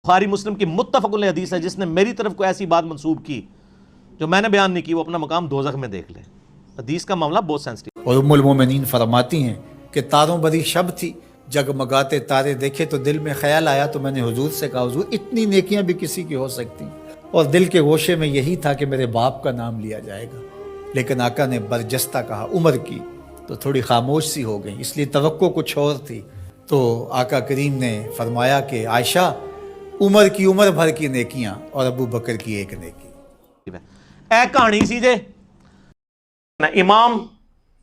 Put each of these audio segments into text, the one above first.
بخاری مسلم کی متفق علیہ حدیث ہے، جس نے میری طرف کوئی ایسی بات منسوب کی جو میں نے بیان نہیں کی، وہ اپنا مقام دوزخ میں دیکھ لے۔ حدیث کا معاملہ بہت سینسٹیو۔ اور ام المومنین فرماتی ہیں کہ تاروں بھری شب تھی، جگمگاتے تارے دیکھے تو دل میں خیال آیا تو میں نے حضور سے کہا حضور اتنی نیکیاں بھی کسی کی ہو سکتی، اور دل کے گوشے میں یہی تھا کہ میرے باپ کا نام لیا جائے گا، لیکن آقا نے برجستہ کہا عمر کی، تو تھوڑی خاموش سی ہو گئی، اس لیے توقع کچھ اور تھی۔ تو آقا کریم نے فرمایا کہ عائشہ عمر کی عمر بھر کی نیکیاں اور ابو بکر کی ایک نیکی۔ اے کہانی سی جے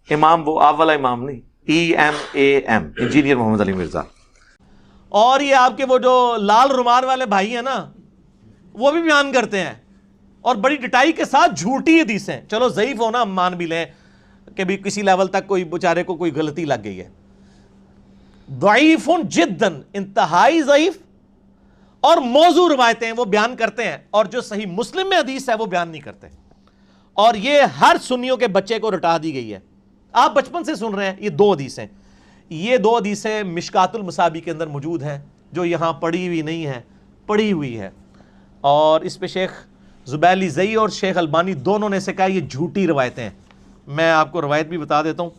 امام وہ آپ والا امام نہیں، EMAM انجینئر محمد علی مرزا، اور یہ آپ کے وہ جو لال رومال والے بھائی ہیں نا، وہ بھی بیان کرتے ہیں اور بڑی ڈٹائی کے ساتھ جھوٹی حدیثیں۔ چلو ضعیف ہونا ہم مان بھی لیں کہ بھی کسی لیول تک کوئی بیچارے کو کوئی غلطی لگ گئی ہے، ضعیف جداً، انتہائی ضعیف اور موضوع روایتیں وہ بیان کرتے ہیں، اور جو صحیح مسلم میں حدیث ہے وہ بیان نہیں کرتے، اور یہ ہر سنیوں کے بچے کو رٹا دی گئی ہے۔ آپ بچپن سے سن رہے ہیں یہ دو حدیثیں، یہ دو حدیثیں مشکات المصابیح کے اندر موجود ہیں، جو یہاں پڑھی ہوئی نہیں ہے، پڑھی ہوئی ہے، اور اس پہ شیخ زبیلی زئی اور شیخ البانی دونوں نے سے کہا یہ جھوٹی روایتیں ہیں۔ میں آپ کو روایت بھی بتا دیتا ہوں۔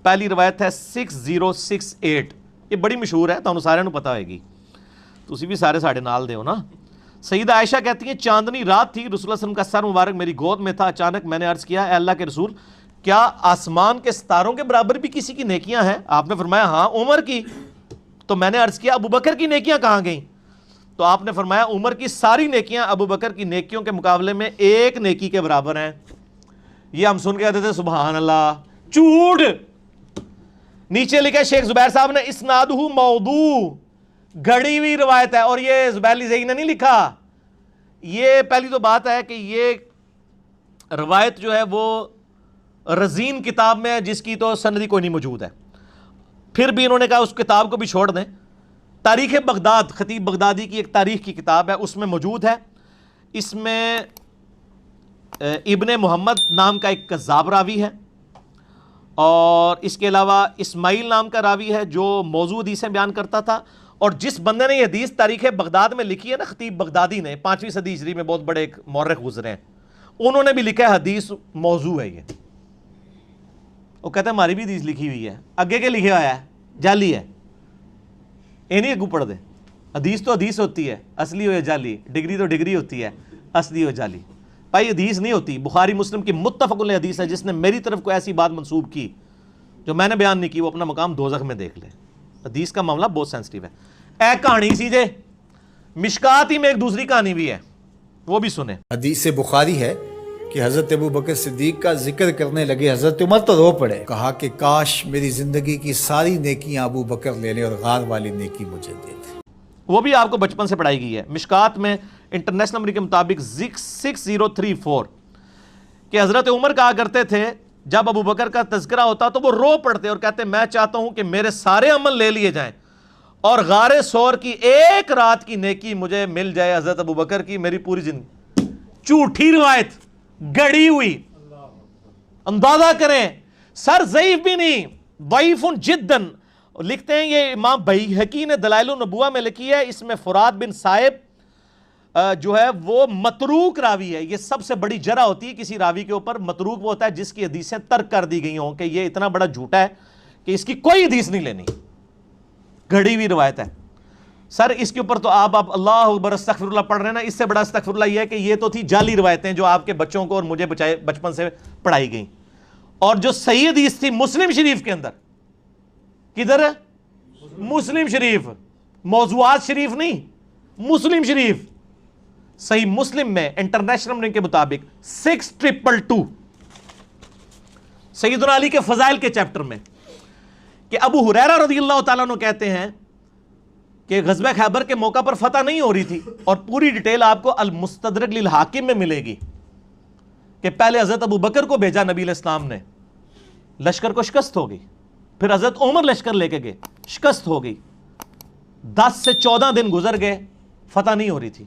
پہلی روایت ہے 6068، یہ بڑی مشہور ہے، تو سارے نوں پتہ ہوئے گی، تسی بھی سارے ساڑھے نال دے ہو نا۔ سیدہ عائشہ کہتی ہیں چاندنی رات تھی، رسول اللہ صلی اللہ علیہ وسلم کا سر مبارک میری گود میں تھا، اچانک میں نے عرض کیا اے اللہ کے رسول، کیا آسمان کے ستاروں کے برابر بھی کسی کی نیکیاں ہیں؟ آپ نے فرمایا ہاں عمر کی۔ تو میں نے عرض کیا ابو بکر کی نیکیاں کہاں گئیں؟ تو آپ نے فرمایا عمر کی ساری نیکیاں ابو بکر کی نیکیوں کے مقابلے میں ایک نیکی کے برابر ہیں۔ یہ ہم سن کے کہتے تھے سبحان اللہ، جھوٹ۔ نیچے لکھا شیخ زبیر صاحب نے اسنادہ موضوع، گھڑی ہوئی روایت ہے، اور یہ زبیلی زئی نے نہیں لکھا۔ یہ پہلی تو بات ہے کہ یہ روایت جو ہے وہ رزین کتاب میں ہے، جس کی تو سندی کوئی نہیں موجود ہے۔ پھر بھی انہوں نے کہا اس کتاب کو بھی چھوڑ دیں۔ تاریخ بغداد، خطیب بغدادی کی ایک تاریخ کی کتاب ہے، اس میں موجود ہے۔ اس میں ابن محمد نام کا ایک کذاب راوی ہے، اور اس کے علاوہ اسماعیل نام کا راوی ہے جو موضوع حدیثیں بیان کرتا تھا، اور جس بندے نے یہ حدیث تاریخ بغداد میں لکھی ہے نا، خطیب بغدادی نے 5ویں صدی ہجری میں بہت بڑے ایک مورخ گزرے ہیں، انہوں نے بھی لکھا ہے حدیث موضوع ہے یہ۔ وہ کہتے ہیں ہماری بھی حدیث لکھی ہوئی ہے، اگے کے لکھے ہوا ہے جعلی ہے، یہ نہیں اگو پڑھ دے۔ حدیث تو حدیث ہوتی ہے، اصلی ہو یا جعلی، ڈگری تو ڈگری ہوتی ہے، اصلی ہو جعلی۔ بھائی حدیث نہیں ہوتی، بخاری مسلم کی متفق علیہ حدیث ہے، جس نے میری طرف کوئی ایسی بات منسوب کی جو میں نے بیان نہیں کی، وہ اپنا مقام دوزخ میں دیکھ لے۔ حدیث کا معاملہ بہت سینسٹیو ہے۔ اے کہانی سی جے مشکات ہی میں ایک دوسری کہانی بھی ہے، وہ بھی سنیں۔ حدیث بخاری ہے کہ حضرت ابو بکر صدیق کا ذکر کرنے لگے، حضرت عمر تو رو پڑے، کہا کہ کاش میری زندگی کی ساری نیکیاں ابو بکر لے لے اور غار والی نیکی مجھے دے دے۔ وہ بھی آپ کو بچپن سے پڑھائی گئی ہے۔ مشکات میں انٹرنیشنل نمبر کے مطابق 6034 کہ حضرت عمر کہا کرتے تھے جب ابو بکر کا تذکرہ ہوتا تو وہ رو پڑتے اور کہتے میں چاہتا ہوں کہ میرے سارے عمل لے لیے جائیں اور غار ثور کی ایک رات کی نیکی مجھے مل جائے حضرت ابو بکر کی، میری پوری زندگی۔ جھوٹی روایت، گڑی ہوئی، اندازہ کریں، سر ضعیف بھی نہیں، ضعیف جداً۔ لکھتے ہیں یہ امام بیہقی نے دلائل النبوہ میں لکھی ہے، اس میں فرات بن صائب جو ہے وہ متروک راوی ہے۔ یہ سب سے بڑی جرح ہوتی ہے کسی راوی کے اوپر، متروک وہ ہوتا ہے جس کی حدیثیں ترک کر دی گئی ہوں کہ یہ اتنا بڑا جھوٹا ہے کہ اس کی کوئی حدیث نہیں لینی، گھڑی ہوئی روایت ہے۔ سر اس کے اوپر تو آپ اللہ اکبر استغفر اللہ پڑھ رہے ہیں نا، اس سے بڑا استغفر اللہ یہ ہے کہ یہ تو تھی جعلی روایتیں جو آپ کے بچوں کو اور مجھے بچپن سے پڑھائی گئیں، اور جو صحیح حدیث تھی مسلم شریف کے اندر، کدھر ہے؟ مسلم شریف، موضوعات شریف نہیں، مسلم شریف، صحیح مسلم میں انٹرنیشنل نمبر کے مطابق 6222 سیدنا علی کے فضائل کے چیپٹر میں کہ ابو ہریرہ رضی اللہ تعالیٰ عنہ کہتے ہیں کہ غزوہ خیبر کے موقع پر فتح نہیں ہو رہی تھی، اور پوری ڈیٹیل آپ کو المستدرک للحاکم میں ملے گی کہ پہلے حضرت ابو بکر کو بھیجا نبی علیہ السلام نے، لشکر کو شکست ہو گئی، پھر حضرت عمر لشکر لے کے گئے، شکست ہو گئی، 10 سے 14 دن گزر گئے، فتح نہیں ہو رہی تھی،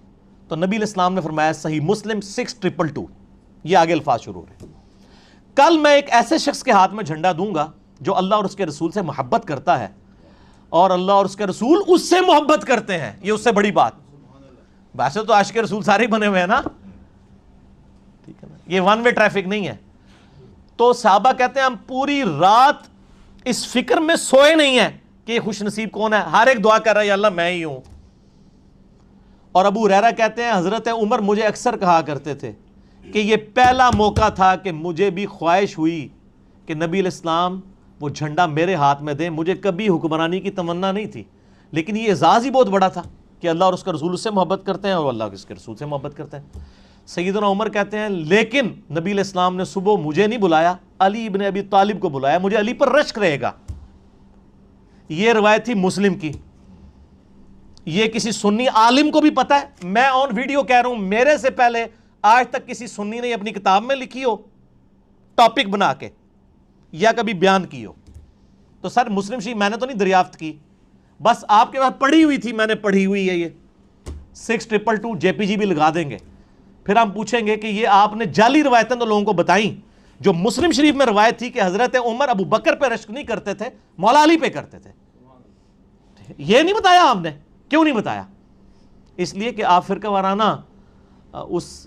تو نبی علیہ السلام نے فرمایا صحیح مسلم 6222، یہ آگے الفاظ شروع ہو رہے ہیں، کل میں ایک ایسے شخص کے ہاتھ میں جھنڈا دوں گا جو اللہ اور اس کے رسول سے محبت کرتا ہے اور اللہ اور اس کے رسول اس سے محبت کرتے ہیں، یہ اس سے بڑی بات، ویسے تو عاشق رسول سارے ہی بنے ہوئے ہیں نا, ٹھیک ہے نا, یہ ون وے ٹریفک نہیں ہے. تو صحابہ کہتے ہیں ہم پوری رات اس فکر میں سوئے نہیں ہیں کہ یہ خوش نصیب کون ہے, ہر ایک دعا کر رہا ہے یا اللہ میں ہی ہوں. اور ابو ہریرہ کہتے ہیں حضرت عمر مجھے اکثر کہا کرتے تھے کہ یہ پہلا موقع تھا کہ مجھے بھی خواہش ہوئی کہ نبی علیہ السلام وہ جھنڈا میرے ہاتھ میں دیں. مجھے کبھی حکمرانی کی تمنا نہیں تھی, لیکن یہ اعزاز ہی بہت بڑا تھا کہ اللہ اور اس کا رسول اس سے محبت کرتے ہیں اور اللہ اس کے رسول سے محبت کرتے ہیں. سیدنا عمر کہتے ہیں لیکن نبی علیہ السلام نے صبح مجھے نہیں بلایا, علی ابن ابی طالب کو بلایا, مجھے علی پر رشک رہے گا. یہ روایت تھی مسلم کی. یہ کسی سنی عالم کو بھی پتا ہے, میں آن ویڈیو کہہ رہا ہوں, میرے سے پہلے آج تک کسی سنی نے اپنی کتاب میں لکھی ہو ٹاپک بنا کے یا کبھی بیان کی ہو. تو سر مسلم شریف میں نے تو نہیں دریافت کی, بس آپ کے پاس پڑھی ہوئی تھی, میں نے پڑھی ہوئی ہے. یہ 6222 JPG بھی لگا دیں گے, پھر ہم پوچھیں گے کہ یہ آپ نے جعلی روایتیں تو لوگوں کو بتائیں. جو مسلم شریف میں روایت تھی کہ حضرت عمر ابو بکر پہ رشک نہیں کرتے تھے, مولا علی پہ کرتے تھے, یہ نہیں بتایا آپ نے. کیوں نہیں بتایا؟ اس لیے کہ آپ فرقہ وارانہ اس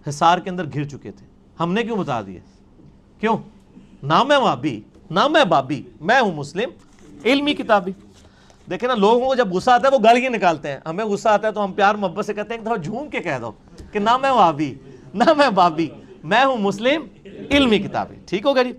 حصار کے اندر گھر چکے تھے. ہم نے کیوں بتا دیا؟ کیوں؟ نہ میں وہابی, نہ میں بابی, میں ہوں مسلم علمی کتابی. دیکھیں نا, لوگوں کو جب غصہ آتا ہے وہ گالیاں نکالتے ہیں, ہمیں غصہ آتا ہے تو ہم پیار محبت سے کہتے ہیں کہ جھوم کے کہہ دو کہ نہ میں وہابی, نہ میں بابی, میں ہوں مسلم علمی کتابی. ٹھیک ہوگا جی.